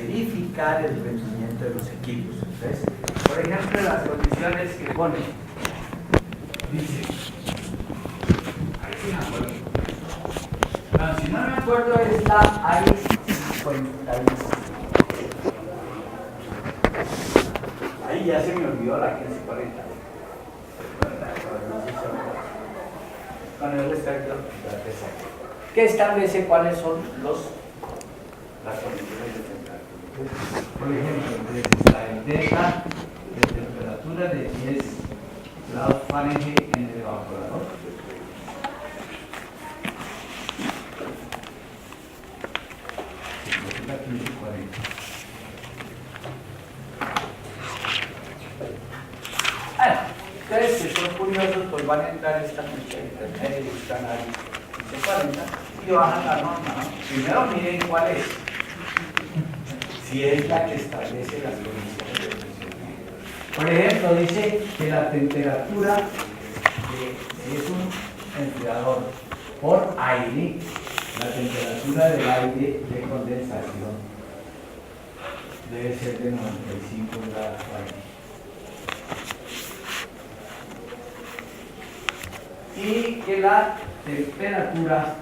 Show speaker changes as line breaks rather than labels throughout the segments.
verificar el rendimiento de los equipos. Entonces, por ejemplo, las condiciones que pone, dice, ahí sí me acuerdo. No, si no me acuerdo es la I-56. Ahí ya se me olvidó la 1540. Con el respecto de la TESA, que establece cuáles son las condiciones de temperatura. Por ejemplo, la delta de temperatura de 10 grados Fahrenheit en el evaporador. La 1540. Ustedes que son curiosos, pues van a entrar esta noche a internet y buscan ahí 1540 y bajan la norma, ¿no? Primero miren cuál es. Si es la que establece las condiciones de presión. Por ejemplo, dice que la temperatura, si es un enfriador por aire, la temperatura del aire de condensación debe ser de 95 grados Fahrenheit. Y que la temperatura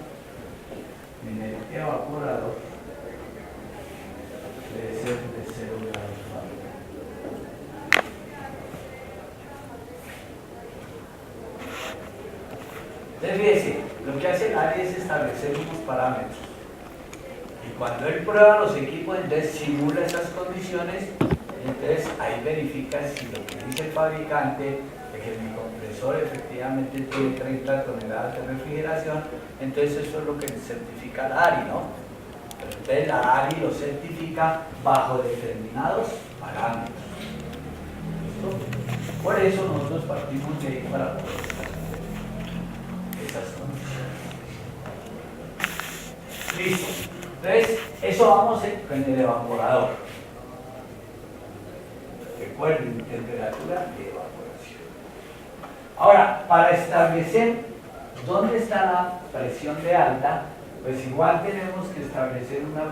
en el evaporador debe ser de 0 grados Fahrenheit. Entonces, fíjese, lo que hace el ARI es establecer unos parámetros. Y cuando él prueba los equipos, entonces simula esas condiciones, entonces ahí verifica si lo que dice el fabricante de que mi compresor efectivamente tiene 30 toneladas de refrigeración, entonces eso es lo que certifica la ARI, ¿no? Pero entonces la ARI lo certifica bajo determinados parámetros. ¿Listo? Por eso nosotros partimos de ahí para poder establecer esas condiciones. Listo. Entonces, eso vamos con el evaporador. Recuerden, temperatura de evaporación. Ahora, para establecer dónde está la presión de alta, pues igual tenemos que establecer una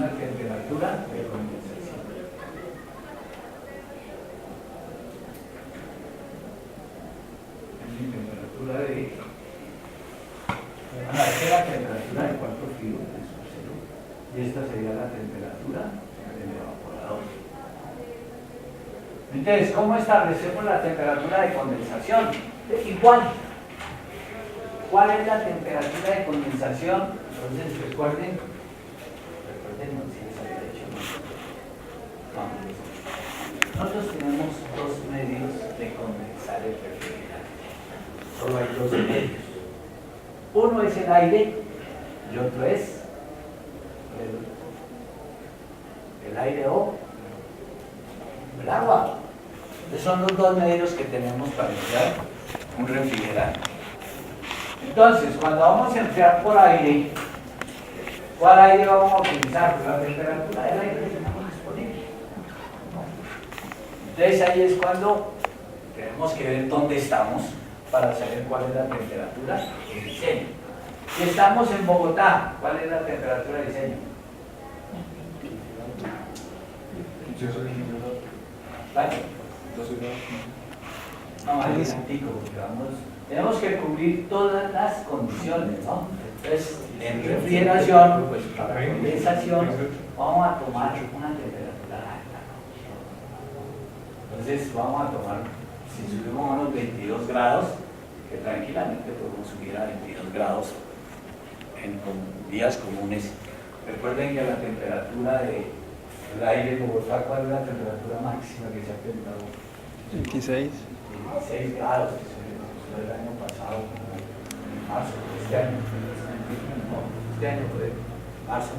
temperatura de condensación. Mi temperatura de... Esta es la temperatura de cuarto frío, y esta sería la temperatura del evaporador. Entonces, ¿cómo establecemos la temperatura de condensación? Igual. ¿Cuál es la temperatura de condensación? Entonces, recuerden, no si les había dicho. No. Nosotros tenemos dos medios de condensar el refrigerante. Solo hay dos medios. Uno es el aire y otro es el aire o el agua. Esos son los dos medios que tenemos para enfriar un refrigerante. Entonces, cuando vamos a enfriar por aire, ¿cuál aire vamos a utilizar? Pues la temperatura del aire que tenemos disponible. Entonces ahí es cuando tenemos que ver dónde estamos para saber cuál es la temperatura de diseño. Si estamos en Bogotá, ¿cuál es la temperatura de diseño? ¿Vale? No, ahí es antico, porque tenemos que cubrir todas las condiciones, ¿no? Entonces, en refrigeración, pues para condensación, vamos a tomar una temperatura alta. Entonces, vamos a tomar, si subimos a unos 22 grados, que tranquilamente podemos subir a 22 grados en días comunes. Recuerden que la temperatura del aire en Bogotá, ¿cuál es la temperatura máxima que se ha tenido?
26.
16 grados, que se dio el año pasado, en marzo, este año. No, este año fue marzo.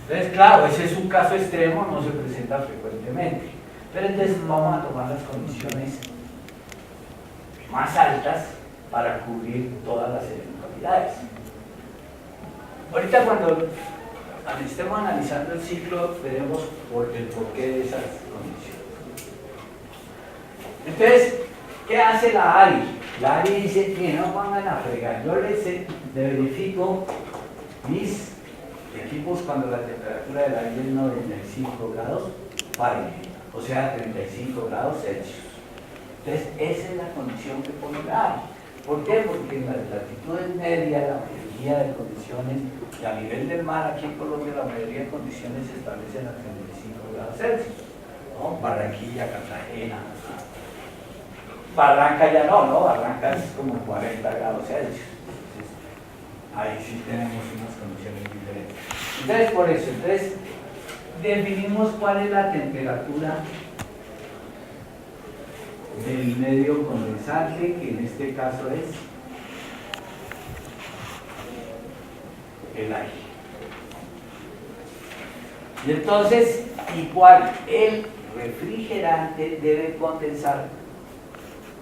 Entonces, claro, ese es un caso extremo, no se presenta frecuentemente. Pero entonces vamos a tomar las condiciones más altas para cubrir todas las eventualidades. Ahorita cuando estemos analizando el ciclo, veremos el porqué de esas condiciones. Entonces, ¿qué hace la ARI? La ARI dice que no pongan a fregar. Yo les verifico mis Y aquí buscando la temperatura del aire es 95 grados Fahrenheit, o sea, 35 grados Celsius. Entonces, esa es la condición que pone el aire. ¿Por qué? Porque en las latitudes medias, la mayoría de condiciones, y a nivel del mar, aquí en Colombia, la mayoría de condiciones se establecen a 35 grados Celsius. ¿No? Barranquilla, Cartagena. Barranca ya no, Barranca es como 40 grados Celsius. Entonces, ahí sí tenemos unas condiciones diferentes. Entonces, por eso, definimos cuál es la temperatura del medio condensante, que en este caso es el aire. Y entonces, igual, el refrigerante debe condensar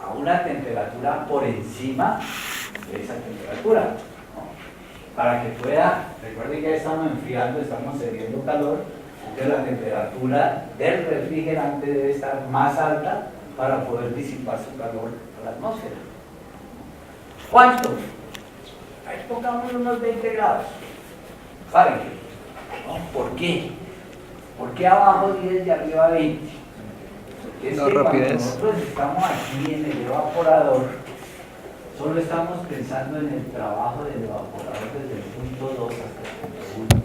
a una temperatura por encima de esa temperatura, ¿no? Para que pueda, recuerden que ya estamos enfriando, estamos cediendo calor, entonces la temperatura del refrigerante debe estar más alta para poder disipar su calor a la atmósfera. ¿Cuánto? Ahí pongamos unos 20 grados Fahrenheit, ¿no? ¿Por qué? ¿Por qué abajo 10 y arriba 20? Es
la
que
rapidez.
cuando nosotros estamos aquí en el evaporador, solo estamos pensando en el trabajo del evaporador desde el punto 2 hasta el punto 1.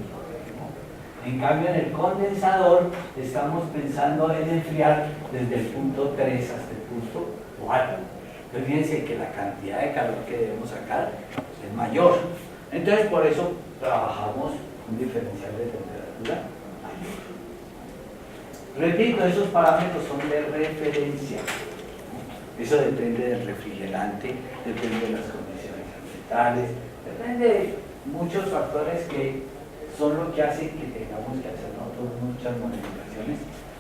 En cambio, en el condensador estamos pensando en enfriar desde el punto 3 hasta el punto 4. Entonces, fíjense que la cantidad de calor que debemos sacar es mayor. Entonces, por eso trabajamos un diferencial de temperatura mayor. Repito, esos parámetros son de referencia. Eso depende del refrigerante, depende de las condiciones ambientales, depende de muchos factores que son lo que hacen que tengamos que hacer nosotros muchas modificaciones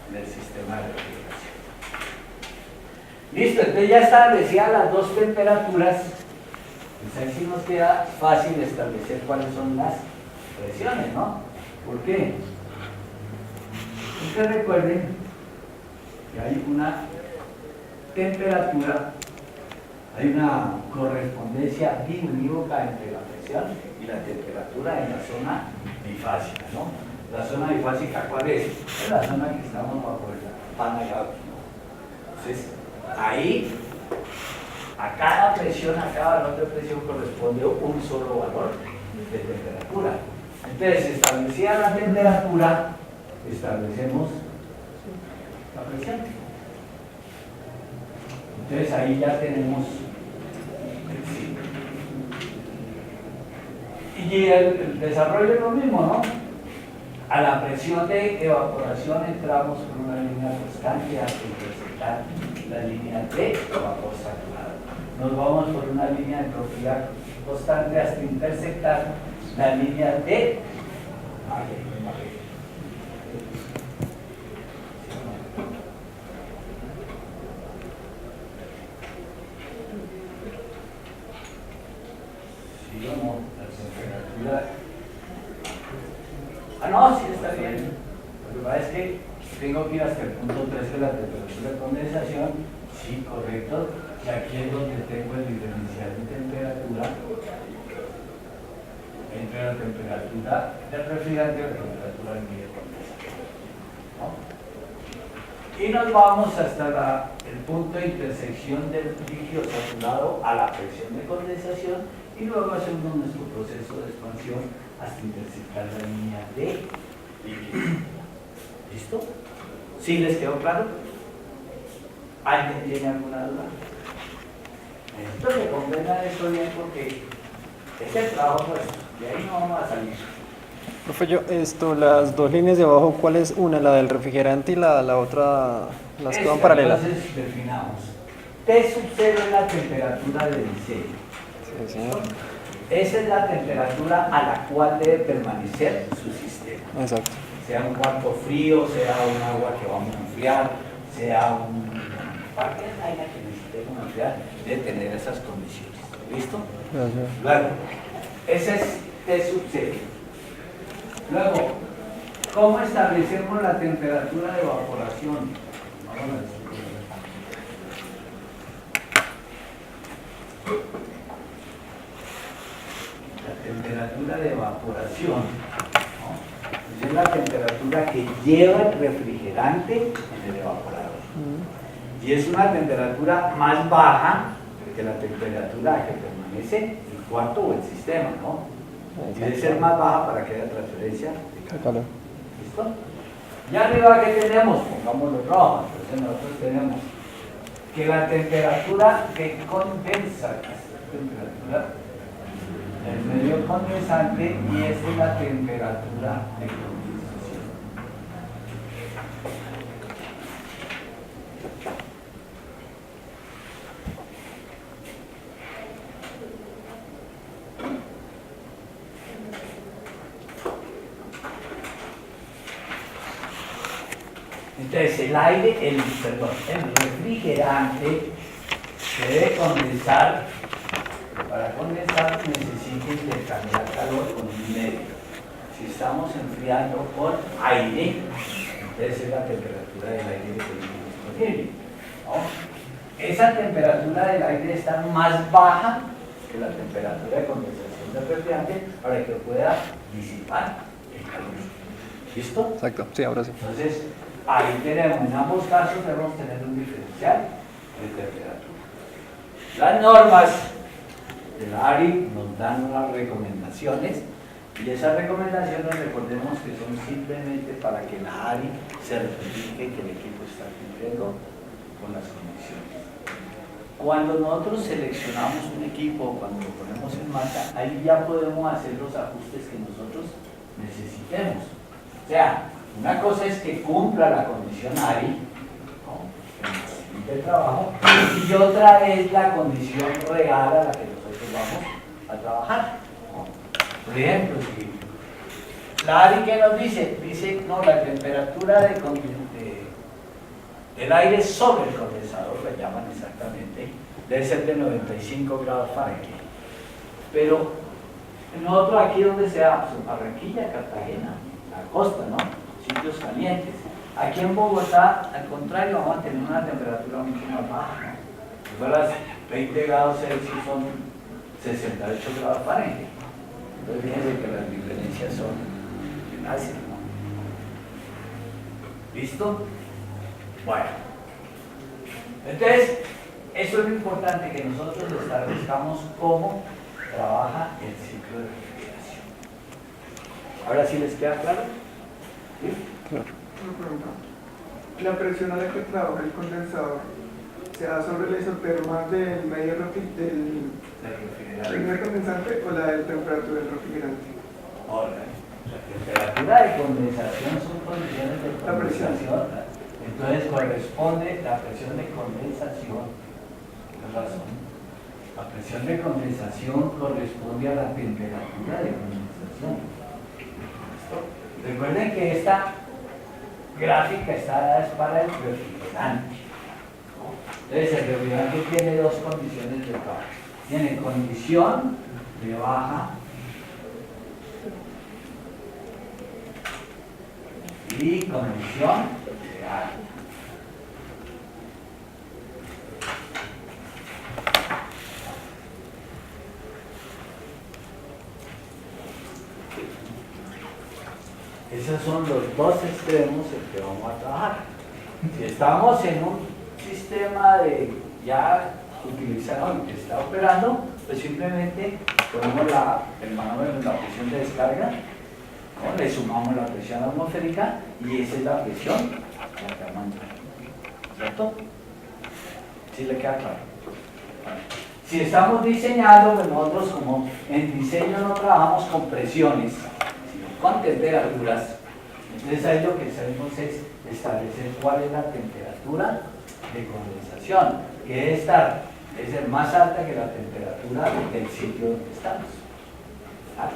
en el sistema de refrigeración. Listo, entonces ya establecidas las dos temperaturas, pues ahí sí nos queda fácil establecer cuáles son las presiones, ¿no? ¿Por qué? Ustedes recuerden que hay una temperatura, hay una correspondencia biunívoca entre la presión y la temperatura en la zona bifásica, ¿no? La zona bifásica, ¿cuál es? Es la zona que estamos bajo la campana de Gauss, ¿no? Entonces, ahí, a cada presión, a cada valor de presión corresponde un solo valor de temperatura. Entonces, establecida la temperatura, establecemos la presión. Entonces, ahí ya tenemos el ciclo. Y el desarrollo es lo mismo, ¿no? A la presión de evaporación entramos por una línea constante hasta intersectar la línea de vapor saturado. Nos vamos por una línea de entropía constante hasta intersectar la línea de no, sí está bien. Lo que pasa es que tengo que ir hasta el punto 3 de la temperatura de condensación. Sí, correcto. Y aquí es donde tengo el diferencial de temperatura entre la temperatura del refrigerante y la temperatura del medio condensador, ¿no? Y nos vamos hasta el punto de intersección del líquido saturado a la presión de condensación y luego hacemos nuestro proceso de expansión hasta intersectar la línea de líquido. ¿Listo? ¿Sí les quedó claro? ¿Alguien tiene alguna duda? Esto que comprenda esto bien porque es el trabajo nuestro, de ahí no vamos a salir.
Profe, las dos líneas de abajo, ¿cuál es una? La del refrigerante y la otra, las que van paralelas.
Entonces definamos. T sub 0 es la temperatura del diseño.
Sí, señor.
Esa es la temperatura a la cual debe permanecer su sistema.
Exacto.
Sea un cuarto frío, sea un agua que vamos a enfriar, sea cualquier vaina que necesitemos enfriar, debe tener esas condiciones. ¿Listo?
Gracias.
Luego, ese es T sub 0. Luego, ¿cómo establecemos la temperatura de evaporación? Vamos a decir. La temperatura de evaporación, ¿no? Esa es la temperatura que lleva el refrigerante en el evaporador. Y es una temperatura más baja que la temperatura que permanece en el cuarto o el sistema, ¿no? Debe ser más baja para que haya transferencia de calor. ¿Listo? Y arriba, ¿qué tenemos? Pongámoslo rojo. Entonces nosotros tenemos que la temperatura que condensa, el medio condensante, y esta es la temperatura de condensación. Entonces el refrigerante se debe condensar. Para condensar necesita intercambiar calor con un medio. Si estamos enfriando con aire, entonces es la temperatura del aire que tenemos disponible, ¿no? Esa temperatura del aire está más baja que la temperatura de condensación del refrigerante para que pueda disipar el calor. ¿Listo?
Exacto, sí, ahora sí.
Entonces, ahí tenemos, en ambos casos debemos tener un diferencial de temperatura. Las normas de la ARI nos dan unas recomendaciones, y esas recomendaciones, recordemos que son simplemente para que la ARI certifique que el equipo está cumpliendo con las condiciones. Cuando nosotros seleccionamos un equipo, cuando lo ponemos en marcha, ahí ya podemos hacer los ajustes que nosotros necesitemos. O sea, una cosa es que cumpla la condición ARI, ¿no?, el trabajo, y otra es la condición real a la que nosotros vamos a trabajar, ¿no? Por ejemplo, si la ARI, ¿qué nos dice? Dice, no, la temperatura del aire sobre el condensador, lo llaman exactamente, debe ser de 95 grados Fahrenheit. Pero nosotros aquí donde sea, pues, Barranquilla, Cartagena, la costa, ¿no?, sitios calientes. Aquí en Bogotá, al contrario, vamos a tener una temperatura mucho más baja, ¿no? Las 20 grados Celsius son 68 grados Fahrenheit. Entonces fíjense que las diferencias son así, ¿no? ¿Listo? Bueno. Entonces, eso es lo importante, que nosotros establezcamos cómo trabaja el ciclo de refrigeración. ¿Ahora sí les queda claro? ¿Sí?
Claro.
Una pregunta. La presión a la que trabaja el condensador se da sobre el isoterma del medio del primer condensante o la de temperatura del refrigerante.
Ahora, la temperatura de condensación son condiciones de condensación. Entonces corresponde la presión de condensación. ¿Tienes razón? La presión de condensación corresponde a la temperatura de condensación. ¿Listo? Recuerden que esta gráfica está es para el refrigerante, ¿no? Entonces el refrigerante tiene dos condiciones de trabajo. Tiene condición de baja y condición de alta. Esos son los dos extremos en que vamos a trabajar. Si estamos en un sistema de ya utilizado que está operando, pues simplemente ponemos el manómetro en la presión de descarga, ¿no?, le sumamos la presión atmosférica y esa es la presión a la que vamos a entrar. ¿Cierto? ¿Sí le queda claro? Bueno. Si estamos diseñando, pues nosotros, como en diseño no trabajamos con presiones, con temperaturas, entonces ahí lo que hacemos es establecer cuál es la temperatura de condensación, que debe ser más alta que la temperatura del sitio donde estamos. ¿Vale?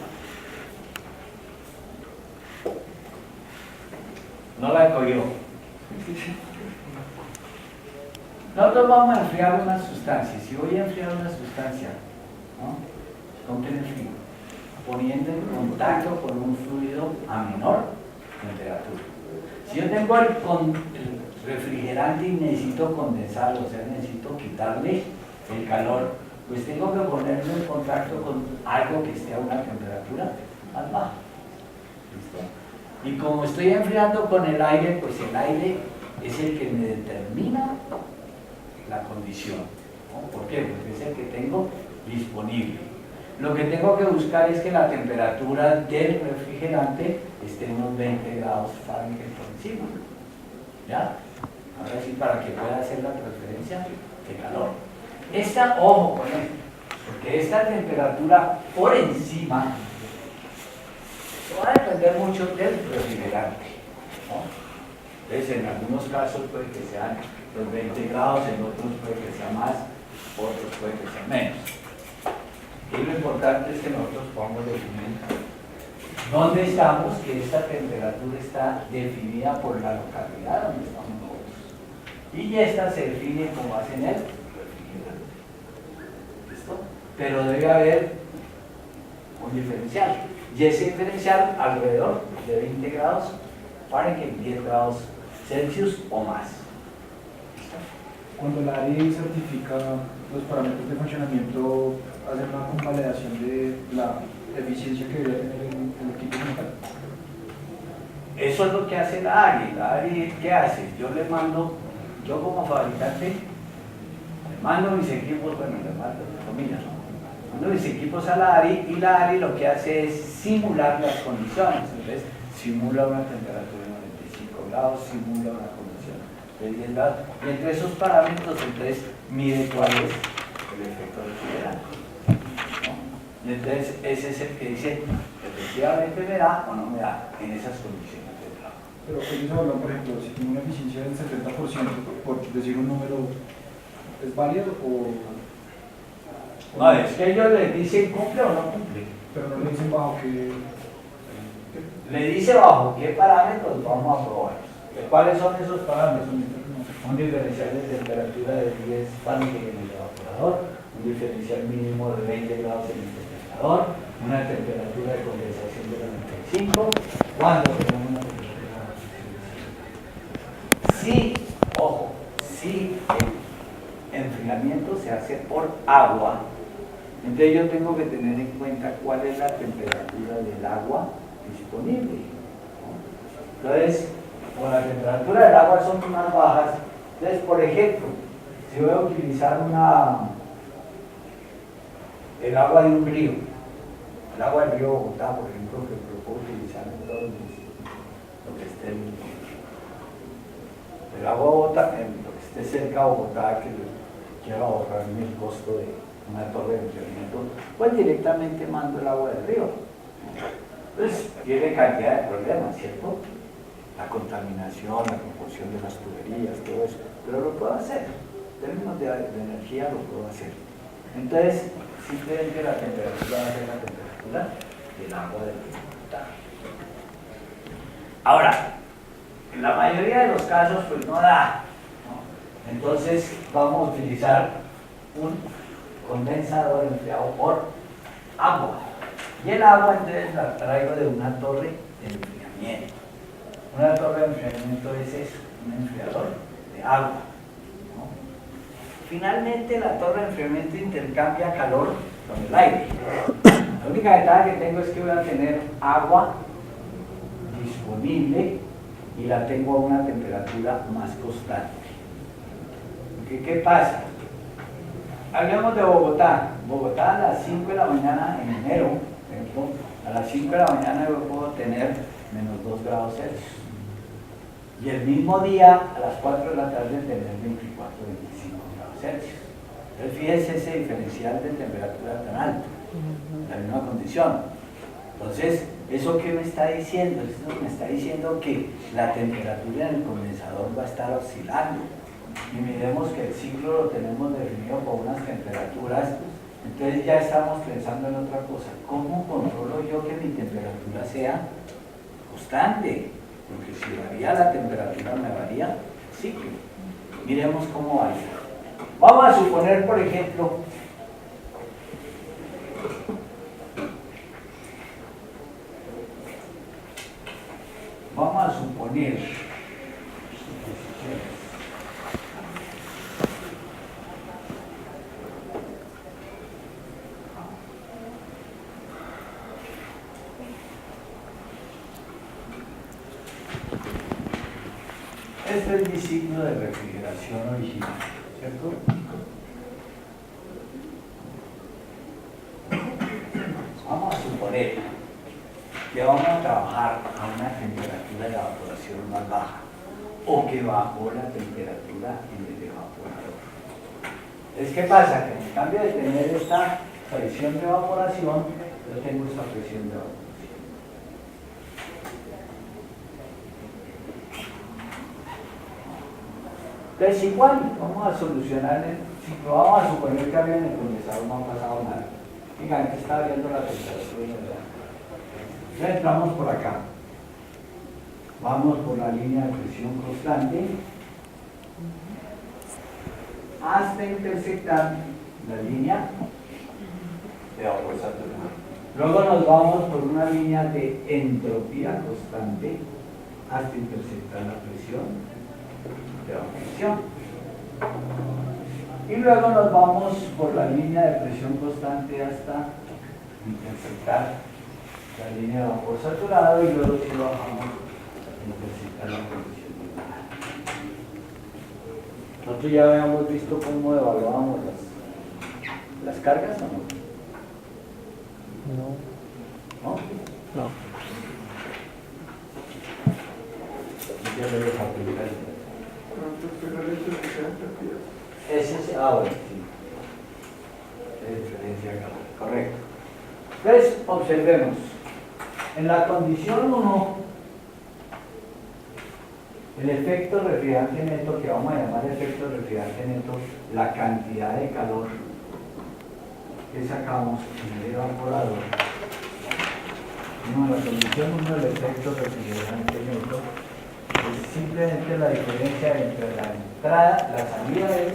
No la cogió. Nosotros vamos a enfriar una sustancia. Si voy a enfriar una sustancia, ¿no?, ¿con qué la enfrío? Poniendo en contacto con un fluido a menor temperatura. Si yo tengo el refrigerante y necesito condensarlo, o sea, necesito quitarle el calor, pues tengo que ponerlo en contacto con algo que esté a una temperatura más baja. ¿Listo? Y como estoy enfriando con el aire, pues el aire es el que me determina la condición, ¿no? ¿Por qué? Porque es el que tengo disponible. Lo que tengo que buscar es que la temperatura del refrigerante esté en unos 20 grados Fahrenheit por encima. ¿Ya? Ahora sí, para que pueda hacer la transferencia de calor. Ojo con esto, porque esta temperatura por encima va a depender mucho del refrigerante, ¿no? Entonces, en algunos casos puede que sean los 20 grados, en otros puede que sea más, otros puede que sea menos. Y lo importante es que nosotros podamos definir dónde estamos, que esta temperatura está definida por la localidad donde estamos nosotros. Y esta se define como base en el refrigerante. ¿Listo? Pero debe haber un diferencial. Y ese diferencial alrededor de 20 grados Fahrenheit, 10 grados Celsius o más.
Cuando la ARI certifica los parámetros de funcionamiento, ¿hace una convalidación de la eficiencia que debe tener el equipo mental?
Eso es lo que hace la ARI. La ARI, ¿qué hace? Yo como fabricante, le mando mis equipos, bueno, le mando, comillas, ¿no? Mando mis equipos a la ARI y la ARI lo que hace es simular las condiciones. Entonces, simula una temperatura de 95 grados, simula una condición de 10 grados. Y entre esos parámetros, entonces, mide cuál es el efecto refrigerante, ¿no? Y entonces, ese es el que dice, efectivamente me da o no me da en esas condiciones de trabajo.
Pero ellos hablan, por ejemplo, si tiene una eficiencia del 70%, por decir un número, ¿es válido o...?
No, es que ellos les dicen cumple o no cumple.
Pero no le dicen bajo que...
Le dice bajo qué parámetros vamos a probar. ¿Cuáles son esos parámetros? Un diferencial de temperatura de 10 Fahrenheit en el evaporador, un diferencial mínimo de 20 grados en el refrigerador, una temperatura de condensación de 95. ¿Cuándo tenemos una temperatura de 95? Sí, ojo, sí, el enfriamiento se hace por agua. Entonces yo tengo que tener en cuenta cuál es la temperatura del agua disponible, ¿no? Entonces, con la temperatura del agua son más bajas. Entonces, por ejemplo, si voy a utilizar el agua de un río, el agua del río Bogotá, por ejemplo, que lo puedo utilizar en todo lo que esté el agua Bogotá, en lo que esté cerca de Bogotá, que quiero ahorrarme el costo de una torre de enfriamiento, pues directamente mando el agua del río. Entonces, tiene cantidad de problemas, ¿cierto? La contaminación, la proporción de las tuberías, todo eso, pero lo puedo hacer. En términos de energía lo puedo hacer. Entonces, simplemente la temperatura va a ser la temperatura del agua del río. Ahora, en la mayoría de los casos, pues no da, ¿no? Entonces, vamos a utilizar un condensador enfriado por agua. Y el agua entonces la traigo de una torre de enfriamiento. Una torre de enfriamiento es eso, un enfriador de agua, ¿no? Finalmente la torre de enfriamiento intercambia calor con el aire. La única ventaja que tengo es que voy a tener agua disponible y la tengo a una temperatura más constante. ¿Qué pasa? Hablemos de Bogotá. Bogotá a las 5 de la mañana en enero, por ejemplo, a las 5 de la mañana yo puedo tener menos 2 grados Celsius. Y el mismo día, a las 4 de la tarde, tener 24, 25 grados Celsius. Entonces, fíjense ese diferencial de temperatura tan alto, la misma condición. Entonces, ¿eso qué me está diciendo? Eso me está diciendo que la temperatura en el condensador va a estar oscilando. Y miremos que el ciclo lo tenemos definido con unas temperaturas, entonces ya estamos pensando en otra cosa. ¿Cómo controlo yo que mi temperatura sea constante? Porque si varía la temperatura, me varía el ciclo. Miremos cómo varía. Vamos a suponer, por ejemplo, Este es mi ciclo de refrigeración original, ¿cierto? Vamos a suponer que vamos a trabajar a una temperatura de evaporación más baja o que bajó la temperatura en el evaporador. Entonces, ¿qué pasa? Que en cambio de tener esta presión de evaporación, yo tengo esta presión de evaporación. Entonces, igual vamos a solucionar el ciclo. Vamos a suponer que había en el condensador no ha pasado nada. Fíjense que está viendo la temperatura. Ya entramos por acá. Vamos por la línea de presión constante hasta intersectar la línea de vapor saturado. Luego nos vamos por una línea de entropía constante hasta intersectar la presión de evaporación. Y luego nos vamos por la línea de presión constante hasta intersectar la línea de vapor saturado y luego si bajamos intersectar la condición de humedad. Nosotros ya habíamos visto cómo evaluábamos las cargas o no.
No.
¿No?
No.
Ya lo dejo aplicar. Ese es ahora, sí. De diferencia de calor, correcto. Entonces, observemos. En la condición 1, el efecto refrigerante neto, que vamos a llamar efecto refrigerante neto, la cantidad de calor que sacamos en el evaporador. En la condición 1, el efecto refrigerante neto es simplemente la diferencia entre la entrada, la salida del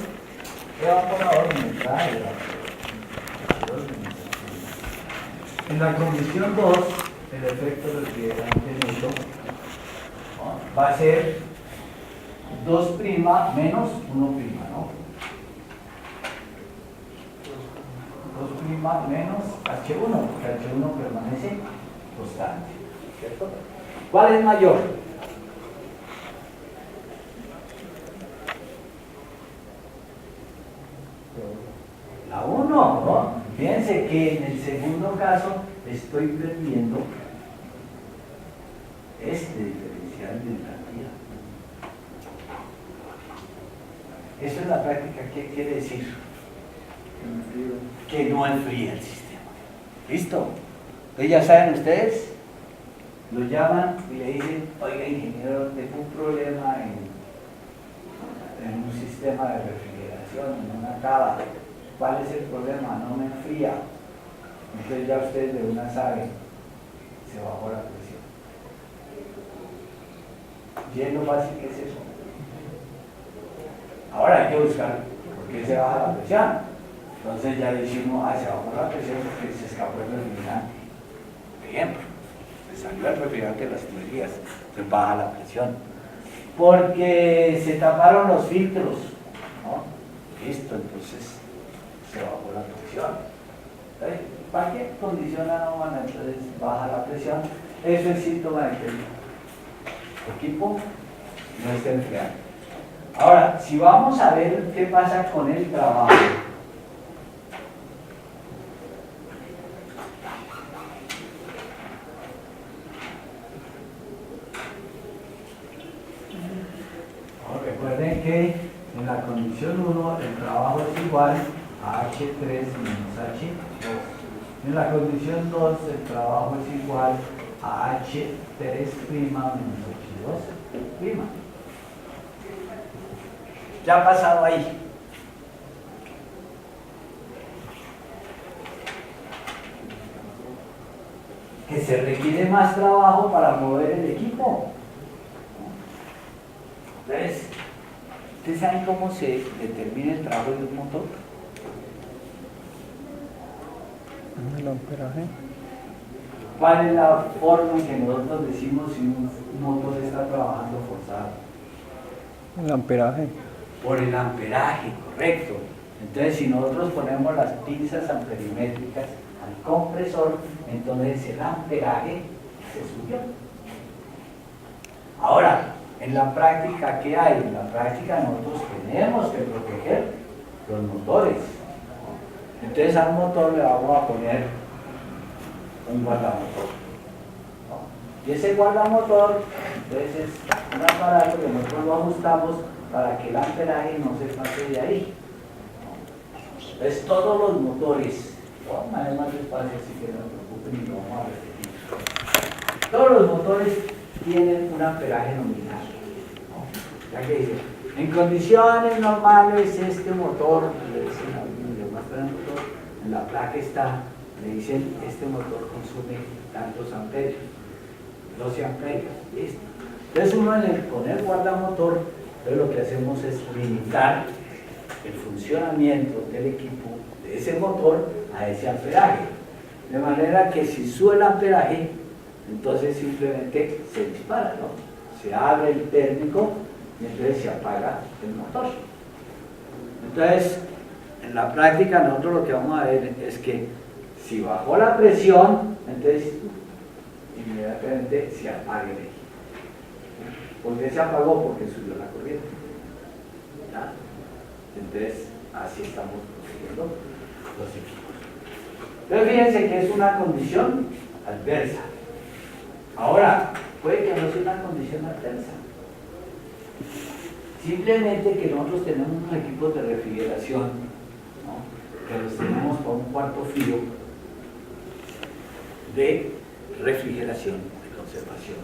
evaporador y la entrada del evaporador. En la condición 2, el efecto refrigerante neto va a ser 2' menos 1', ¿no? 2' menos H1, porque H1 permanece constante, ¿cierto? ¿Cuál es mayor? La 1, ¿no? Fíjense que en el segundo caso estoy perdiendo este diferencial de entropía. Eso en la práctica, ¿qué quiere decir? Que no enfría el sistema. ¿Listo? Entonces ya saben ustedes, lo llaman y le dicen, oiga ingeniero, tengo un problema en un sistema de refrigeración, en una cava. ¿Cuál es el problema? No me enfría. Entonces ya ustedes de una saben, se bajó la presión. ¿Y es lo fácil que es eso? Ahora hay que buscar por qué se baja la presión. Entonces ya decimos, se bajó la presión porque se escapó el refrigerante. Bien, se salió el refrigerante de las tuberías, se baja la presión. Porque se taparon los filtros, ¿no? Listo, entonces se bajó la presión. ¿Sí? ¿Para qué condiciona la humana? Entonces baja la presión. Eso es síntoma de que el equipo no está enfriando. Ahora, si vamos a ver qué pasa con el trabajo. Recuerden que en la condición 1 el trabajo es igual a H3 menos H2. En la condición 2 el trabajo es igual a H3' menos H2'. Ya ha pasado ahí. Que se requiere más trabajo para mover el equipo. Entonces, ¿ustedes saben cómo se determina el trabajo de un motor?
El amperaje.
¿Cuál es la forma en que nosotros decimos si un motor está trabajando forzado?
El amperaje.
Por el amperaje, correcto. Entonces, si nosotros ponemos las pinzas amperimétricas al compresor, entonces el amperaje se subió. Ahora, En la práctica, ¿qué hay? En la práctica nosotros tenemos que proteger los motores. Entonces al motor le vamos a poner un guardamotor, ¿no? Y ese guardamotor, entonces es un aparato que nosotros lo ajustamos para que el amperaje no se pase de ahí. Entonces todos los motores, vamos a ver más despacio así que no se preocupen y lo vamos a repetir. Todos los motores tienen un amperaje nominal, ¿no? Ya que dice, en condiciones normales este motor, le dicen a alguien, le muestran el motor, en la placa está, le dicen este motor consume tantos amperios, 12 amperios, listo. Entonces uno en el poner guardamotor, entonces lo que hacemos es limitar el funcionamiento del equipo, de ese motor, a ese amperaje. De manera que si sube el amperaje, entonces simplemente se dispara, ¿no? Se abre el térmico y entonces se apaga el motor. Entonces, en la práctica nosotros lo que vamos a ver es que si bajó la presión, entonces inmediatamente se apaga el equipo. ¿Por qué se apagó? Porque subió la corriente. ¿Ya? Entonces, así estamos protegiendo los equipos. Entonces, fíjense que es una condición adversa. Ahora, puede que no sea una condición adversa. Simplemente que nosotros tenemos unos equipos de refrigeración, ¿no? Que los tenemos para un cuarto frío de refrigeración, de conservación,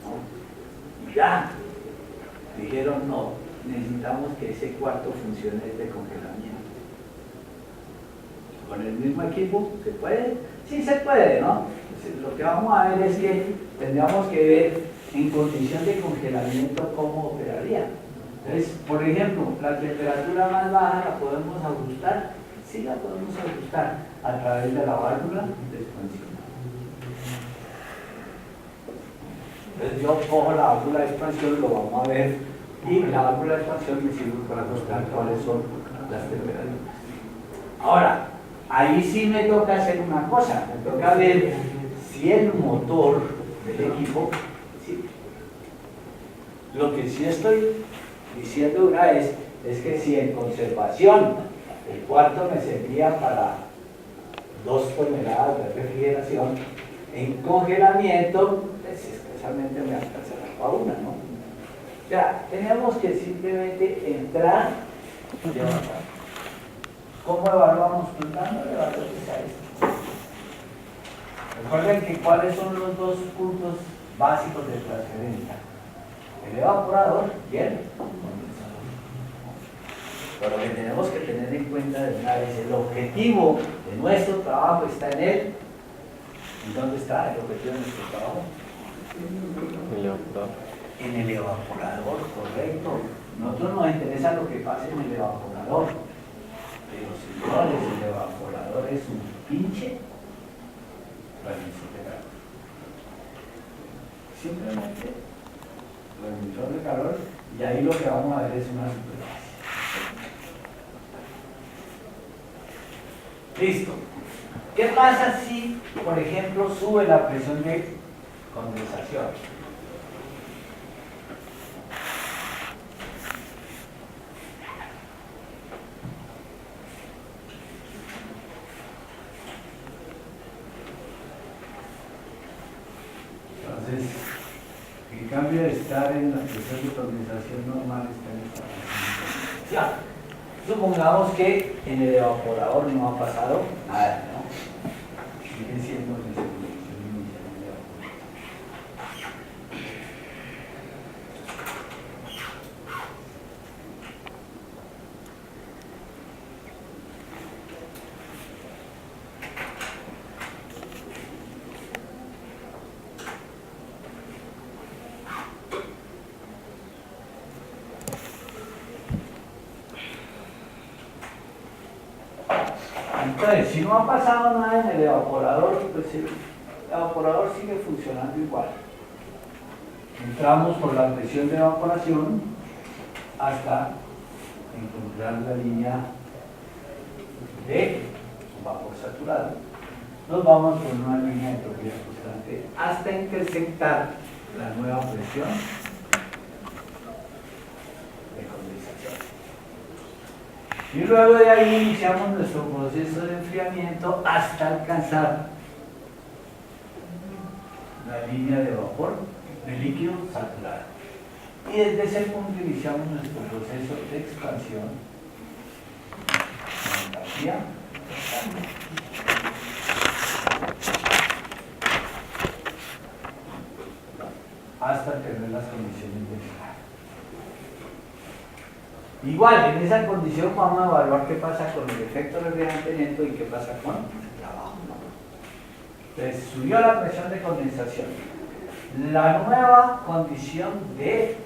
¿no? Y ya dijeron, no, necesitamos que ese cuarto funcione de congelamiento. ¿Con el mismo equipo se puede? Sí se puede, ¿no? Lo que vamos a ver es que tendríamos que ver en condición de congelamiento cómo operaría. Entonces, por ejemplo, la temperatura más baja la podemos ajustar, sí la podemos ajustar a través de la válvula de expansión. Entonces yo cojo la válvula de expansión, lo vamos a ver, y la válvula de expansión me sirve para ajustar cuáles son las temperaturas. Ahora, ahí sí me toca hacer una cosa, me toca ver si el motor del equipo, ¿sí? Lo que sí estoy diciendo una vez es que si en conservación el cuarto me servía para 2 toneladas de refrigeración, en congelamiento, pues especialmente me alcanzará para una, ¿no? O sea, tenemos que simplemente entrar y avanzar. ¿Cómo evaluamos? Pues dándole valores a esto. Recuerden que cuáles son los 2 puntos básicos de transferencia: el evaporador y el condensador. Pero lo que tenemos que tener en cuenta de una vez, el objetivo de nuestro trabajo está en él. ¿Y dónde está el objetivo de nuestro trabajo? En el evaporador, correcto. A nosotros nos interesa lo que pasa en el evaporador. Pero señores, el evaporador es un pinche transmisor de calor. Simplemente transmisor de calor, y ahí lo que vamos a ver es una superficie. Listo. ¿Qué pasa si, por ejemplo, sube la presión de condensación? Entonces, en cambio de estar en la presión de condensación normal, está en esta presión. Ya, supongamos que en el evaporador no ha pasado nada, ¿no? Sigue siendo en esa condición inicial del evaporador. Entonces, si no ha pasado nada en el evaporador, pues el evaporador sigue funcionando igual. Entramos por la presión de evaporación hasta encontrar la línea de vapor saturado. Nos vamos por una línea de entropía constante hasta intersectar la nueva presión Y luego de ahí iniciamos nuestro proceso de enfriamiento hasta alcanzar la línea de vapor de líquido saturado. Y desde ese punto iniciamos nuestro proceso de expansión, entalpía, hasta tener las condiciones de enfriar. Igual, en esa condición vamos a evaluar qué pasa con el efecto refrigerante neto y qué pasa con el trabajo. Entonces, subió la presión de condensación. La nueva condición de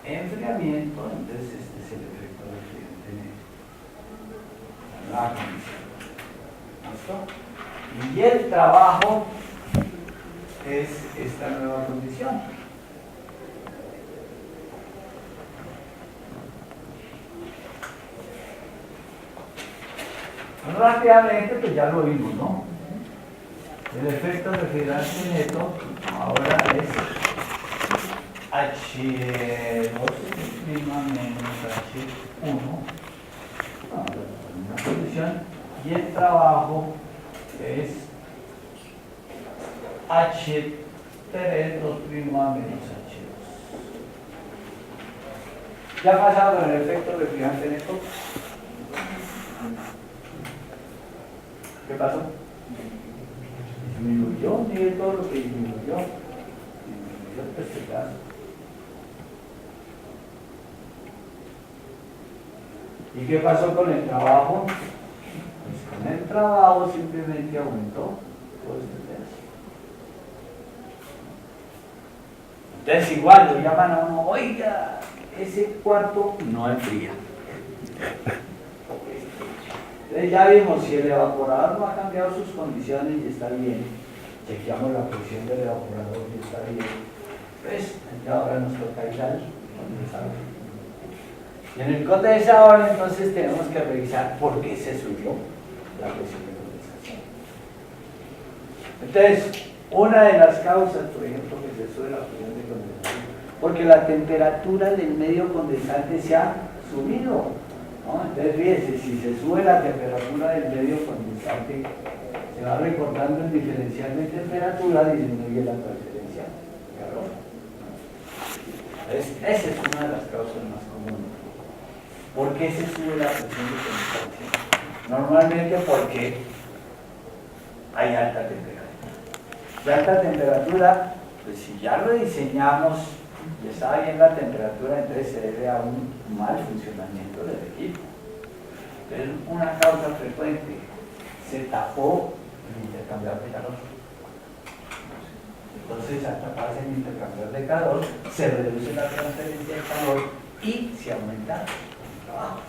enfriamiento, entonces este es el efecto refrigerante neto. La nueva condición. ¿Listo? Y el trabajo es esta nueva condición. Rápidamente, pues ya lo vimos, ¿no? El efecto refrigerante neto ahora es H2 menos H1, una condición, y el trabajo es H3 menos H2. ¿Ya ha pasado con el efecto refrigerante neto? ¿Qué pasó? Disminuyó, mire todo lo que disminuyó este caso. ¿Y qué pasó con el trabajo? Pues con el trabajo simplemente aumentó todo este pedazo. Entonces igual lo llaman a uno, oiga, ese cuarto no enfría. Entonces ya vimos, si el evaporador no ha cambiado sus condiciones y está bien, chequeamos la presión del evaporador y está bien, pues ya ahora nos toca ir al condensador. Y en el condensador entonces tenemos que revisar por qué se subió la presión de condensación. Entonces, una de las causas, por ejemplo, que se sube la presión de condensación, porque la temperatura del medio condensante se ha subido. ¿No? Entonces fíjense, si se sube la temperatura del medio condensante, se va recortando el diferencial de temperatura, disminuye la transferencia de calor. Entonces, esa es una de las causas más comunes. ¿Por qué se sube la presión de condensación? Normalmente porque hay alta temperatura. La alta temperatura, pues si ya lo diseñamos y estaba bien la temperatura, entonces se debe a un mal funcionamiento del equipo. Entonces, una causa frecuente, se tapó el intercambiador de calor. Entonces, al taparse el intercambiador de calor, se reduce la transferencia de calor y se aumenta el trabajo.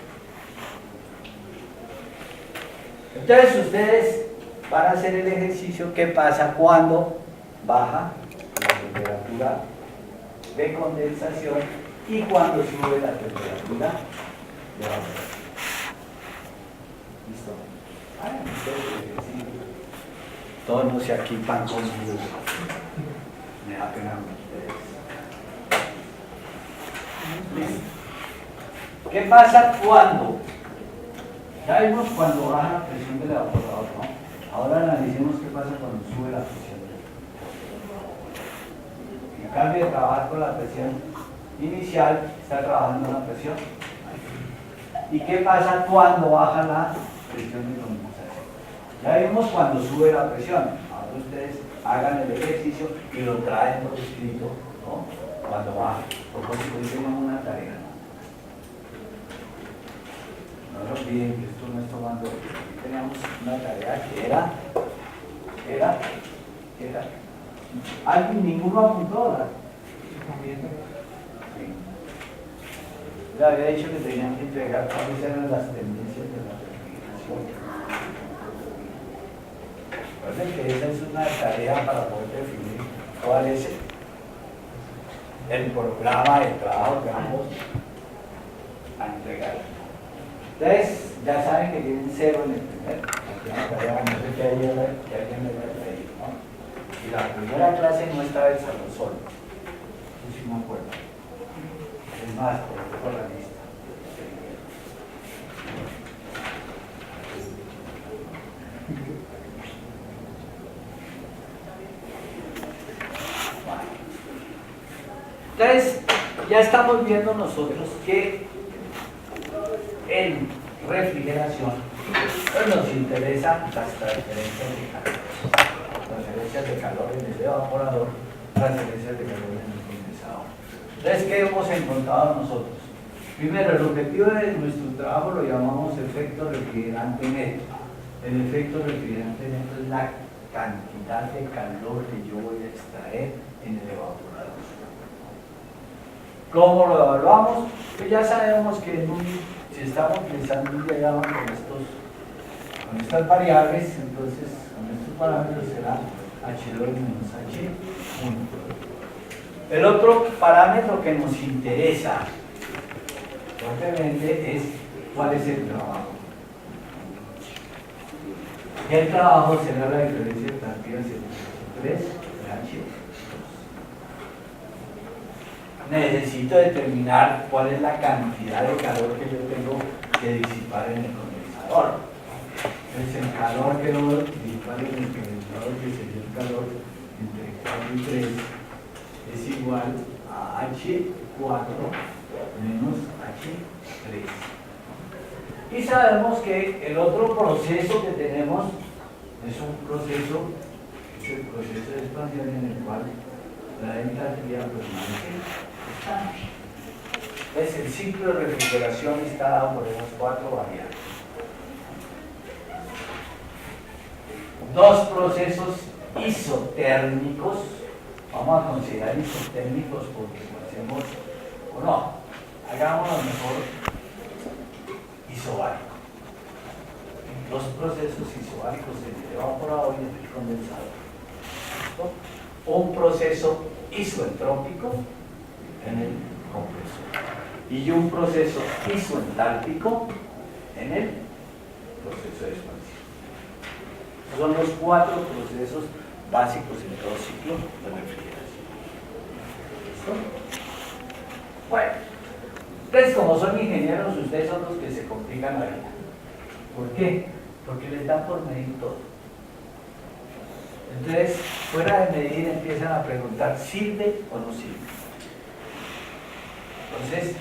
Entonces, ustedes van a hacer el ejercicio, ¿qué pasa cuando baja la temperatura de condensación y cuando sube la temperatura de evaporación? ¿Listo? Todos no se aquí pan conmigo. Me da pena con ustedes. ¿Listo? ¿Qué pasa cuando? Ya vimos cuando baja la presión del evaporador, ¿no? Ahora analicemos qué pasa cuando sube la presión del evaporador. En cambio de trabajar con la presión inicial, está trabajando la presión. ¿Y qué pasa cuando baja la presión de condensación? Ya vimos cuando sube la presión. Ahora ustedes hagan el ejercicio y lo traen por escrito, ¿no? Cuando baja. Porque si tenemos una tarea, ¿no? No lo olviden que esto no es tomando. Aquí teníamos una tarea que era. ¿Alguien, ninguno apuntó? ¿Verdad? Le había dicho que tenían que entregar cuáles eran las tendencias de la refrigeración. Recuerden que esa es una tarea para poder definir cuál es el programa de trabajo que vamos a entregar. Entonces, ya saben que tienen 0 en el primer. Aquí en la tarea, no sé qué hay que alguien me va a traer, ¿no? Y la primera clase no estaba el salón solo. Eso sí me acuerdo. Es más, por la lista. Entonces, ya estamos viendo nosotros que en refrigeración pues nos interesan las transferencias de calor. Transferencias de calor en el evaporador, transferencias de calor en el condensador. Entonces, ¿qué hemos encontrado nosotros? Primero, el objetivo de nuestro trabajo lo llamamos efecto refrigerante neto. El efecto refrigerante neto es la cantidad de calor que yo voy a extraer en el evaporador. ¿Cómo lo evaluamos? Pues ya sabemos que si estamos utilizando un diagrama con estas variables, entonces con estos parámetros será H2 menos H1. El otro parámetro que nos interesa obviamente es cuál es el trabajo. El trabajo será la diferencia de partidas entre 3 y H2. Necesito determinar cuál es la cantidad de calor que yo tengo que disipar en el condensador. Entonces el calor que debo disipar en el condensador, que sería el calor entre 4 y 3, es igual a H4 menos H3. Y sabemos que el otro proceso que tenemos es un proceso, es el proceso de expansión en el cual la entalpía permanece estable. Entonces el ciclo de refrigeración está dado por esas 4 variables. Dos procesos isotérmicos, vamos a considerar isotérmicos porque lo hacemos o no, hagámoslo mejor isobárico. Dos procesos isobáricos en el evaporador y en el condensador. ¿Listo? Un proceso isoentrópico en el compresor y un proceso isoentálpico en el proceso de expansión. Son los 4 procesos básicos en todo ciclo de refrigeración. ¿Listo? Bueno, ustedes como son ingenieros, ustedes son los que se complican la vida. ¿Por qué? Porque les dan por medir todo. Entonces, fuera de medir empiezan a preguntar, ¿sirve o no sirve? Entonces,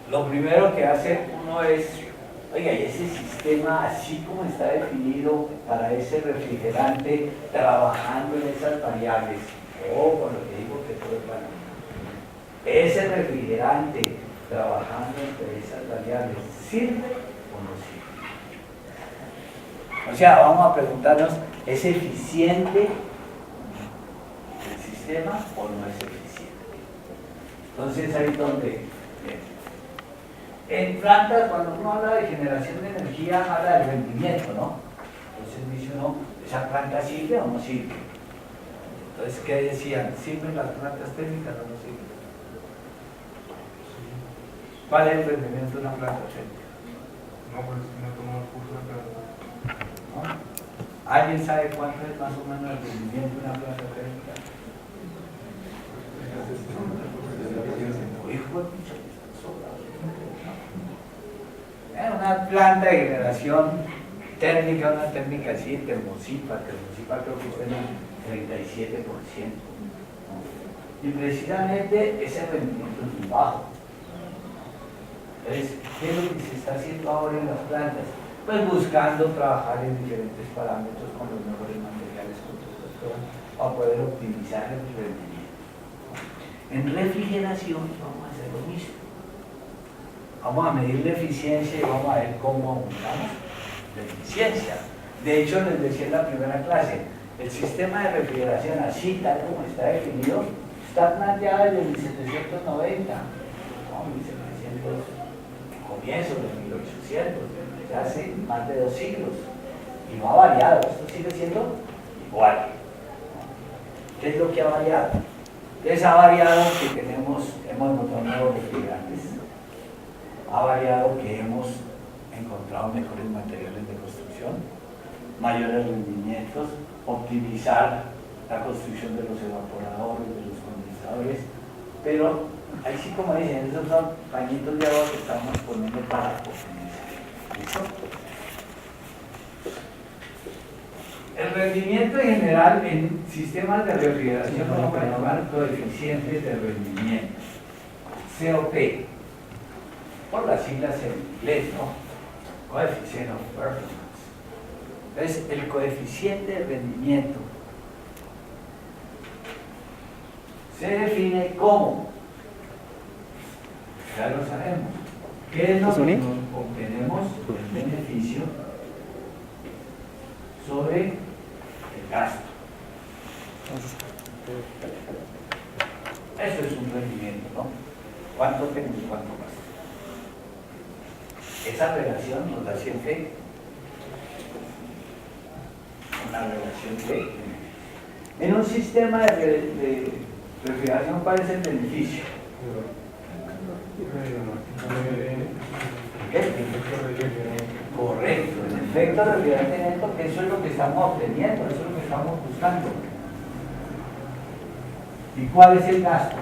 lo primero que hace uno es, oiga, ¿y ese sistema así como está definido para ese refrigerante trabajando en esas variables? Con lo que digo que todo es válido. Ese refrigerante trabajando entre esas variables, ¿sirve o no sirve? O sea, vamos a preguntarnos, ¿es eficiente el sistema o no es eficiente? Entonces ahí es donde en plantas, cuando uno habla de generación de energía, habla del rendimiento, ¿no? Entonces dice uno, ¿esa planta sirve o no sirve? Entonces, ¿qué decían? ¿Sirven las plantas térmicas o no sirven? ¿Cuál es el rendimiento de una planta térmica?
No, pues no tomamos curso de planta.
¿No? ¿Alguien sabe cuánto es más o menos el rendimiento de una planta térmica? Una planta de generación térmica, una térmica así, termosipa creo que está en el 37%. ¿No? Y precisamente ese rendimiento es muy bajo. Entonces, ¿qué es lo que se está haciendo ahora en las plantas? Pues buscando trabajar en diferentes parámetros con los mejores materiales, con todo, para poder optimizar el rendimiento. En refrigeración vamos a hacer lo mismo. Vamos a medir la eficiencia y vamos a ver cómo aumentamos la eficiencia. De hecho, les decía en la primera clase, el sistema de refrigeración así, tal como está definido, está planteado desde 1790, ¿no? 1700, comienzos de 1800, desde hace más de 2 siglos. Y no ha variado, esto sigue siendo igual. ¿no? ¿Qué es lo que ha variado? Entonces ha variado que hemos encontrado nuevos refrigerantes, ha variado que hemos encontrado mejores materiales de construcción, mayores rendimientos, optimizar la construcción de los evaporadores, de los condensadores, pero ahí sí, como dicen, esos son pañitos de agua que estamos poniendo para optimizar. ¿Listo? El rendimiento en general en sistemas de refrigeración lo vamos a llamar coeficientes de rendimiento, COP, por las siglas en inglés, ¿no? Coefficient of Performance. Entonces, el coeficiente de rendimiento se define como, ya lo sabemos, ¿qué es lo que obtenemos el beneficio sobre el gasto? Eso es un rendimiento, ¿no? ¿Cuánto tengo y cuánto gasto? Esa relación nos da siempre una relación de... En un sistema de refrigeración, ¿cuál es el beneficio? ¿Qué? Correcto, el efecto refrigerante neto, que eso es lo que estamos obteniendo, eso es lo que estamos buscando. ¿Y cuál es el gasto?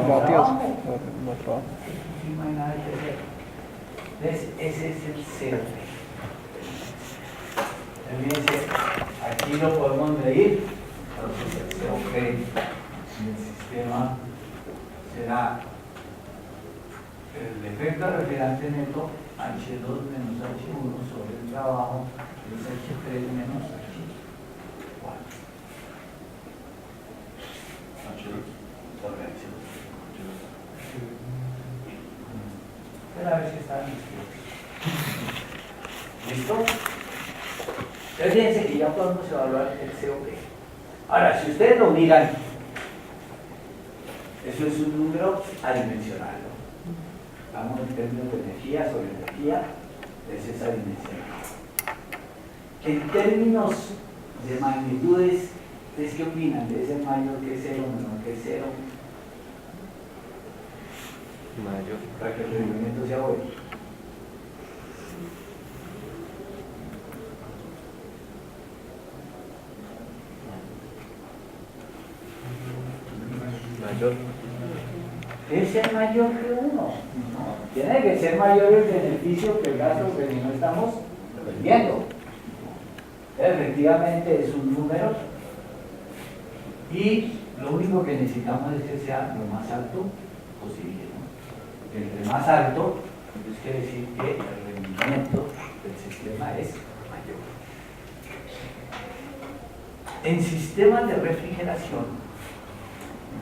Vatios.
Sí, no hay nada que hacer. Entonces, ese es el COP. Fíjense, aquí lo podemos medir. Entonces, el COP del sistema será el efecto refrigerante neto H2 menos H1 sobre el trabajo es H3 menos H4. Sobre H2. Pero a ver si están listos. ¿Listo? Entonces fíjense que ya podemos evaluar el COP. Ahora, si ustedes lo miran, eso es un número adimensional, ¿no? Estamos en términos de energía sobre energía, es esa dimensional. En términos de magnitudes, ¿ustedes qué opinan? ¿Debe ser mayor que 0, menor que 0?
Mayor.
Para que el rendimiento sea bueno.
Mayor.
Debe ser mayor que 1. No, tiene que ser mayor el beneficio que el gasto que no estamos perdiendo. Efectivamente es un número y lo único que necesitamos es que sea lo más alto posible, ¿no? Entre más alto, entonces quiere decir que el rendimiento del sistema es mayor. En sistemas de refrigeración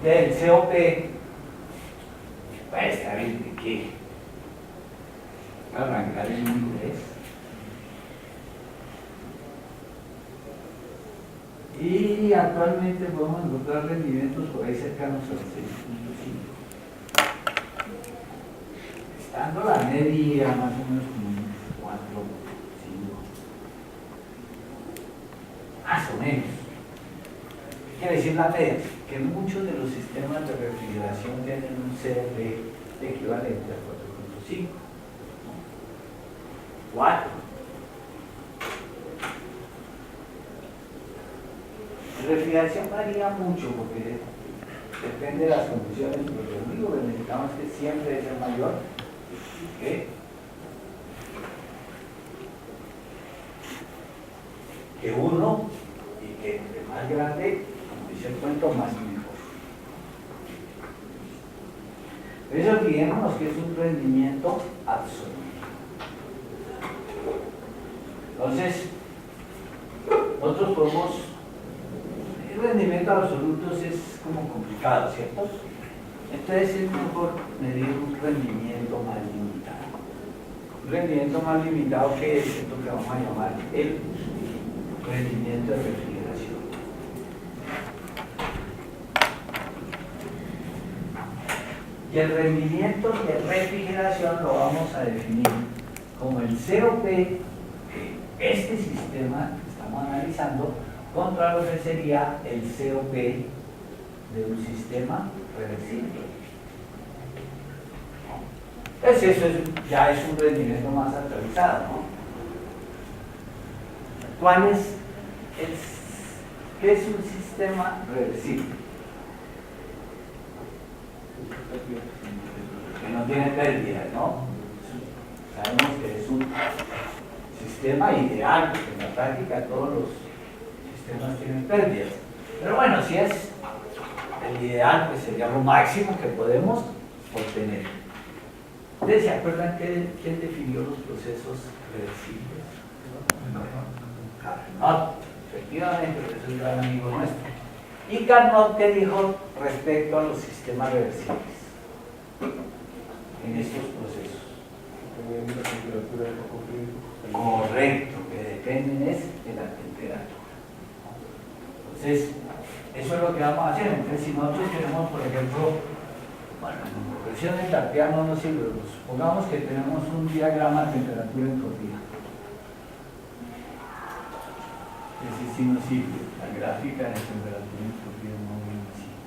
del COP puede estar entre qué, arrancar en inglés. Y actualmente podemos encontrar rendimientos por ahí cercanos a 6.5. Estando la media más o menos como 4, 5. Más o menos. ¿Qué quiere decir la media? Que muchos de los sistemas de refrigeración tienen un CFE equivalente a 4.5. 4. La refrigeración varía mucho porque depende de las condiciones, pero lo único que necesitamos es que siempre debe ser mayor que 1 y que entre más grande, como dice el cuento, más mejor. Por eso fijémonos que es un rendimiento absoluto. Entonces, nosotros podemos... El rendimiento absoluto es como complicado, ¿cierto? Entonces es mejor medir un rendimiento más limitado. Un rendimiento más limitado que es esto que vamos a llamar el rendimiento de refrigeración. Y el rendimiento de refrigeración lo vamos a definir como el COP que este sistema que estamos analizando contra lo que sería el COP de un sistema reversible. Entonces eso ya es un rendimiento más actualizado, ¿no? ¿Qué es un sistema reversible? Que no tiene pérdidas, ¿no? Sabemos que es un sistema ideal, porque en la práctica todos los sistemas tienen pérdidas. Pero bueno, si es el ideal, pues sería lo máximo que podemos obtener. ¿Ustedes se acuerdan quién definió los procesos reversibles? Carnot, efectivamente, porque es un gran amigo nuestro. Y Carnot, ¿qué dijo respecto a los sistemas reversibles en estos procesos? Correcto, que dependen es de la temperatura. Entonces, eso es lo que vamos a hacer. Entonces, si nosotros tenemos, por ejemplo, bueno, en presión entalpía no nos sirve, pero supongamos que tenemos un diagrama de temperatura entropía. Ese sí nos sirve, la gráfica de temperatura entropía no nos sirve.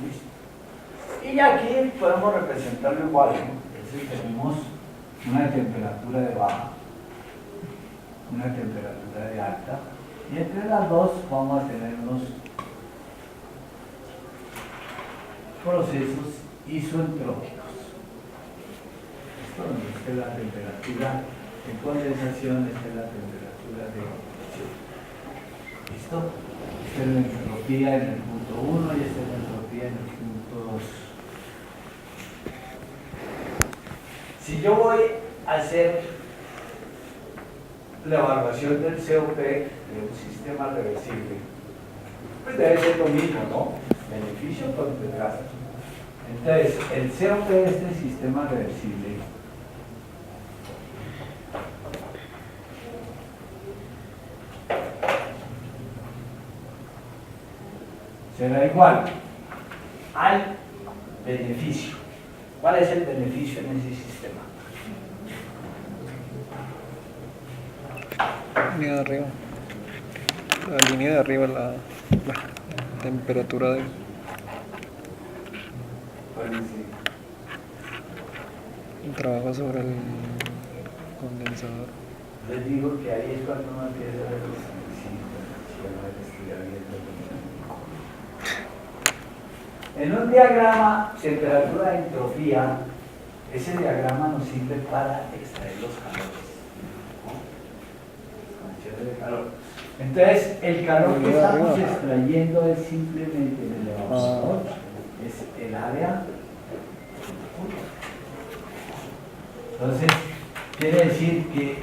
¿Listo? Y aquí podemos representarlo igual, ¿no? Entonces tenemos una temperatura de baja, una temperatura de alta, y entre las dos vamos a tener unos procesos isoentrópicos. Esto es la temperatura de condensación, esta es la temperatura de convección. ¿Listo? Esta es la entropía en el punto 1 y esta es la entropía en el punto 2. Si yo voy a hacer la evaluación del COP de un sistema reversible, pues debe ser lo mismo, ¿no? Beneficio por desgaste. Entonces, el COP de este sistema reversible será igual al beneficio. ¿Cuál es el beneficio en ese sistema?
Línea de arriba. La línea de arriba, la temperatura de... El trabajo sobre el condensador.
Les digo que ahí es cuando uno empieza a ver los en un diagrama temperatura de entropía, ese diagrama nos sirve para extraer los calores, ¿no? De calor. Entonces, el calor que estamos extrayendo es simplemente el evaporador, es el área. Entonces, quiere decir que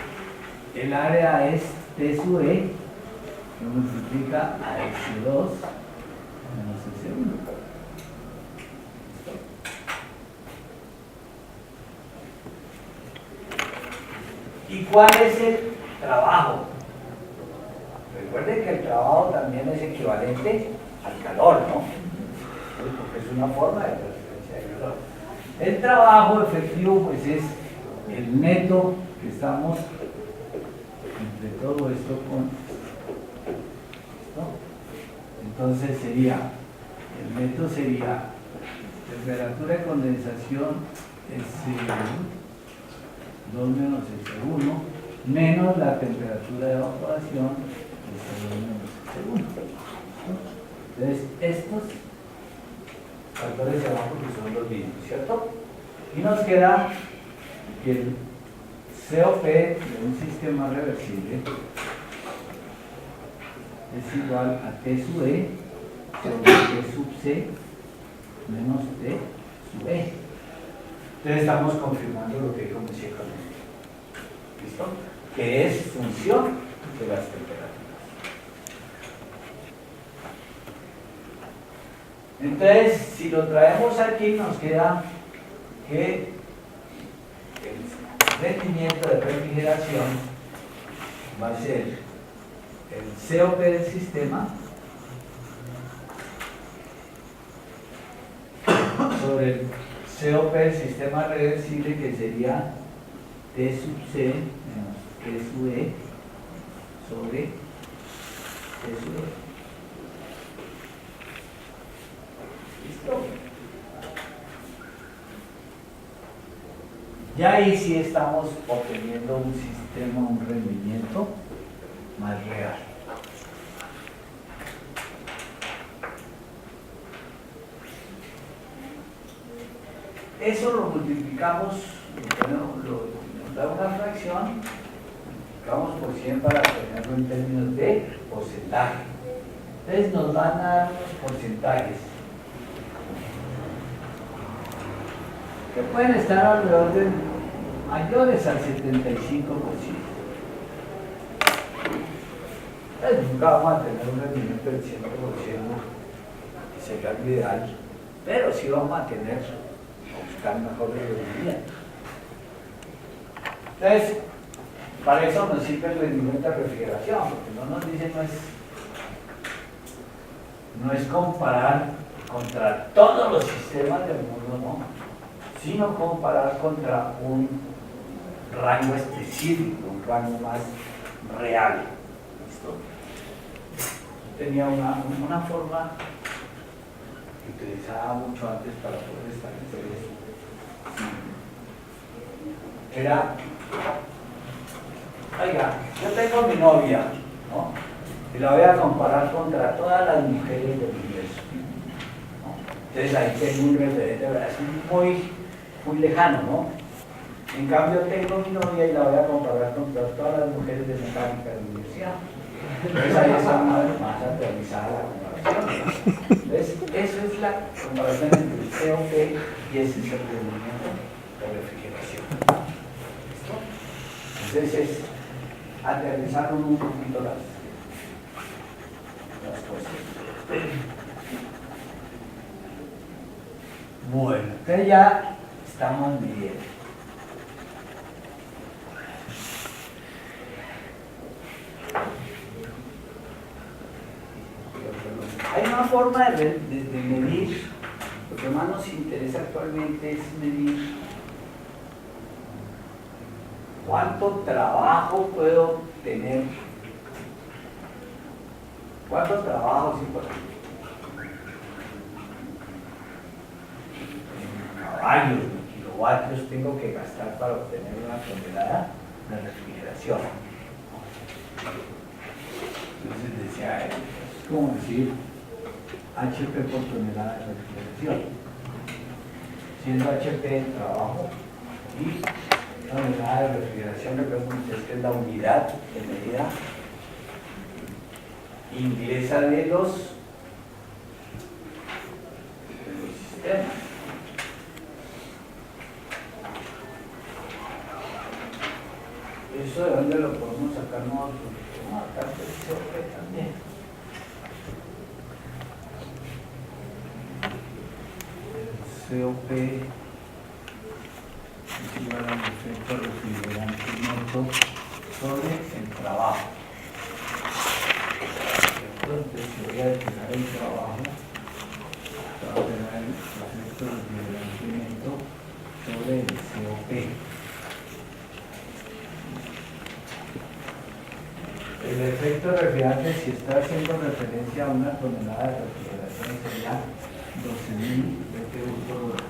el área es T sub E, que multiplica a S2 menos S1. ¿Y cuál es el trabajo? Recuerden que el trabajo también es equivalente al calor, ¿no? Porque es una forma de transferencia de calor. El trabajo efectivo, pues, es el neto que estamos entre todo esto con esto. Entonces sería, el neto sería temperatura de condensación S2 menos S1 menos la temperatura de evaporación S2 menos S1. Entonces estos factores de abajo que son los mismos, ¿cierto? Y nos queda que el COP de un sistema reversible es igual a T sub E sobre T sub C menos T sub E. Entonces estamos confirmando lo que dijo Monsieur Carnot. ¿Listo? Que es función de las temperaturas. Entonces, si lo traemos aquí, nos queda que el rendimiento de refrigeración va a ser el COP del sistema sobre el COP del sistema reversible, que sería T sub C menos T sub E sobre T sub E. ¿Listo? Ya ahí sí estamos obteniendo un sistema, un rendimiento más real. Eso lo multiplicamos Nos da una fracción, multiplicamos por 100 para tenerlo en términos de porcentaje. Entonces nos van a dar unos porcentajes que pueden estar alrededor de mayores al 75%. Entonces nunca vamos a tener un rendimiento del 100%, que sería lo ideal, pero sí vamos a tener, a buscar mejor rendimiento. Entonces, para eso nos sirve el rendimiento de refrigeración, porque no nos dice, no es comparar contra todos los sistemas del mundo, no, sino comparar contra un rango específico, un rango más real. ¿Listo? Tenía una forma que utilizaba mucho antes para poder establecer eso. Era, oiga, yo tengo mi novia, ¿no? Y la voy a comparar contra todas las mujeres del universo, ¿no? Entonces ahí tengo un referente, ¿verdad? Es muy lejano, ¿no? En cambio tengo mi novia y la voy a comparar contra todas las mujeres de mecánica de la universidad. Entonces ahí está más aterrizada la comparación. Entonces, eso es la comparación entre el COP y ese es el rendimiento de refrigeración. ¿Listo? Entonces es aterrizar un poquito las cosas. Bueno, entonces ya estamos midiendo. Hay una forma de medir, lo que más nos interesa actualmente es medir cuánto trabajo puedo tener, cuánto trabajo, sí, por ejemplo, en caballos, en kilovatios tengo que gastar para obtener una tonelada de refrigeración. Entonces decía, es como decir HP por tonelada de refrigeración, siendo HP el trabajo y tonelada de refrigeración, recuerden ustedes que es la unidad de medida inglesa de los sistemas. ¿Eso de dónde lo podemos sacar nosotros? No, acá se COP también. COP es igual al efecto refrigerante neto sobre el trabajo. Entonces, si voy a destinar el trabajo, voy a tener el efecto refrigerante neto sobre el COP. El efecto refrigerante, si está haciendo referencia a una tonelada de refrigeración, sería 12.000 BTU por hora.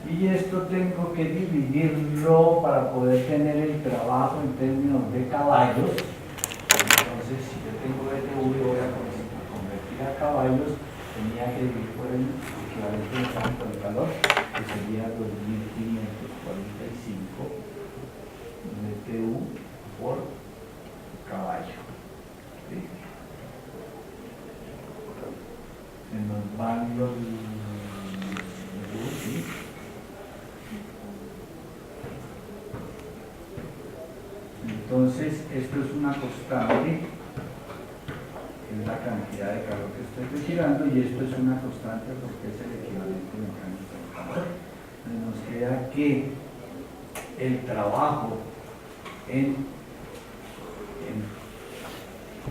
Y esto tengo que dividirlo para poder tener el trabajo en términos de caballos. Entonces, si yo tengo BTU y voy a convertir a caballos, tenía que dividir por el equivalente de tanto de calor, que sería 2.545 BTU por caballo. ¿Sí? Se nos van los ¿sí? Entonces, esto es una constante, que es la cantidad de calor que estoy retirando, y esto es una constante porque es el equivalente mecánico del calor. Nos queda que el trabajo en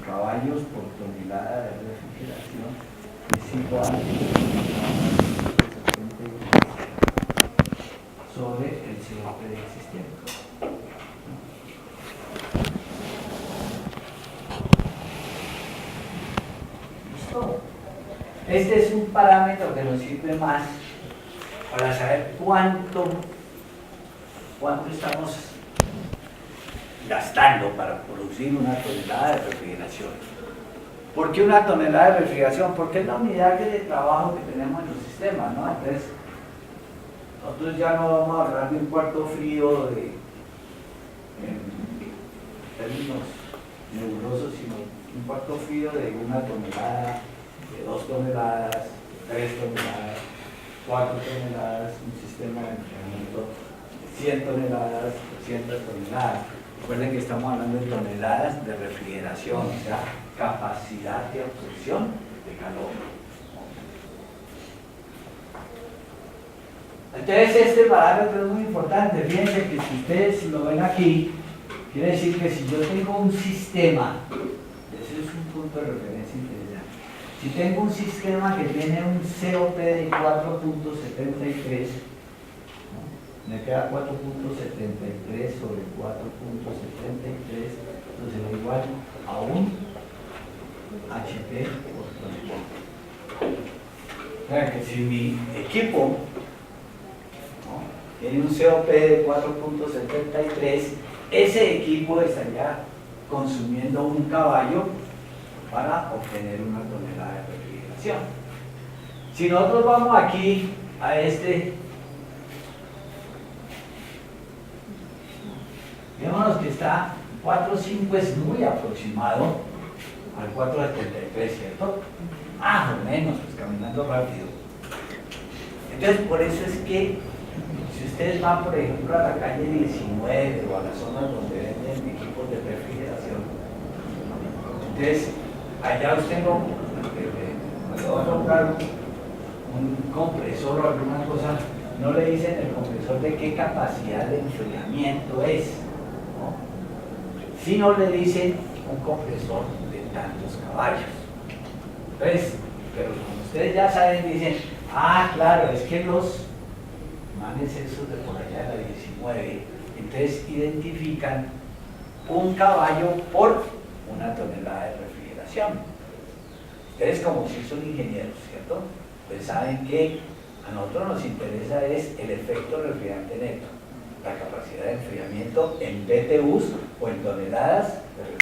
caballos por tonelada de refrigeración es igual a sobre el COP existente. ¿Listo? Este es un parámetro que nos sirve más para saber cuánto estamos gastando para producir una tonelada de refrigeración. ¿Por qué una tonelada de refrigeración? Porque es la unidad de trabajo que tenemos en los sistemas, ¿no? Entonces, nosotros ya no vamos a hablar de un cuarto frío en términos nebulosos, sino un cuarto frío de 1 tonelada, de 2 toneladas, 3 toneladas, 4 toneladas, un sistema de enfriamiento de 100 toneladas, 200 toneladas. Recuerden que estamos hablando de toneladas de refrigeración, o sea, capacidad de absorción de calor. Entonces este parámetro es muy importante. Fíjense que si ustedes lo ven aquí, quiere decir que si yo tengo un sistema, ese es un punto de referencia interesante, si tengo un sistema que tiene un COP de 4.73, me queda 4.73 sobre 4.73, entonces es igual a un HP por tonelada. O sea que si mi equipo, ¿no?, tiene un COP de 4.73, ese equipo estaría consumiendo un caballo para obtener 1 tonelada de refrigeración. Si nosotros vamos aquí a digamos que está 4.5 es muy aproximado al 4.73, ¿cierto? Más o menos, pues caminando rápido. Entonces, por eso es que si ustedes van, por ejemplo, a la calle 19 o a las zonas donde venden equipos de refrigeración, entonces, allá usted no, cuando va a comprar un compresor o alguna cosa, no le dicen el compresor de qué capacidad de enfriamiento es, ¿no?, sino le dicen un compresor de tantos caballos. Entonces, pero como ustedes ya saben, dicen, ah, claro, es que los manes esos de por allá de la 19, entonces identifican un caballo por 1 tonelada de refrigeración. Ustedes, como si son ingenieros, ¿cierto?, pues saben que a nosotros nos interesa es el efecto refrigerante neto, la capacidad de enfriamiento en BTUs o en toneladas de refrigeración.